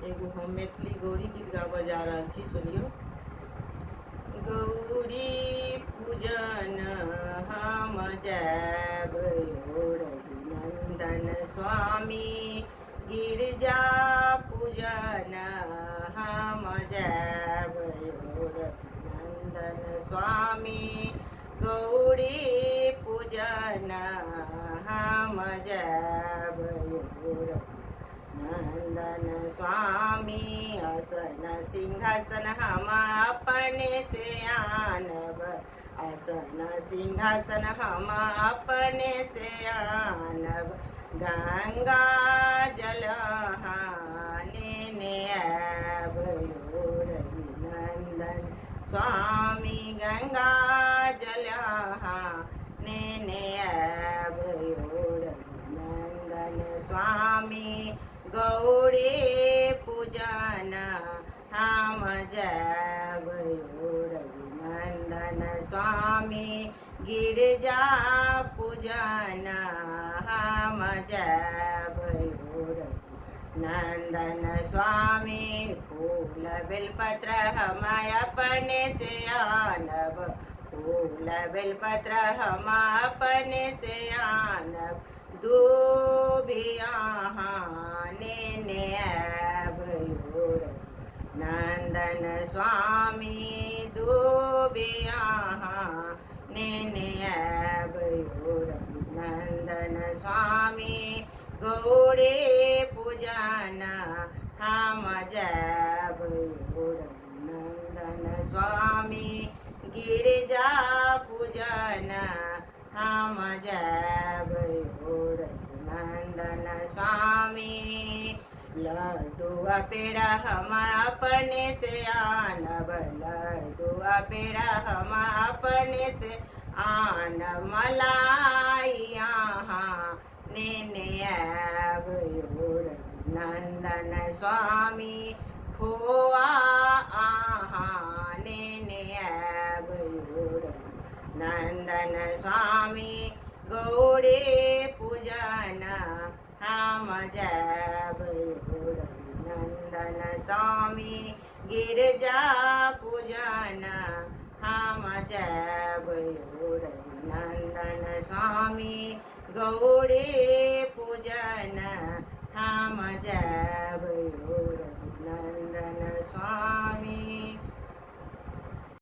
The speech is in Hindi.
एगो हम मैथिली गौरी गीत गाबऽ जा रहल छी, सुनियो। गौरी पूजन हम जायब यो रघुनंदन स्वामी, गिरजा पूजन हम जायब यो रघुनंदन स्वामी, गौरी पूजन हम जायब यो नंदन स्वामी। आसन सिंहासन हम अपने से आनब, आसन सिंहासन हम अपने से आनब, गंगा जल हाने आब यो रघुनंदन स्वामी, गंगा जल हाने आब यो रघुनंदन स्वामी, गौरी पूजन हम जायब यो रघुनंदन स्वामी, गिरजा पूजन हम जायब यो रघुनंदन स्वामी, फूल बेलपत्र हम अपने से आनब, फूल बेलपत्र हम अपने से आनब, दूबिया ने आब यो नंदन स्वामी, दूबिया ने आब यो नंदन स्वामी, गौरी पूजन हम जायब यो रघुनंदन स्वामी, गिरजा पूजन हम जायब यो रघुनंदन स्वामी, लड्डुआ पेड़ा हम अपने से आनब, लड्डुआ पेड़ा हम अपने से आनब, मलाइया ने आब यो रघुनंदन स्वामी, खोआ ने आब यो रघुनंदन स्वामी, गौरी पूजन हम जायब यो रघुनंदन स्वामी, गिरजा पूजन हम जायब यो रघुनंदन स्वामी, गौरी पूजन हम जायब यो रघुनंदन स्वामी।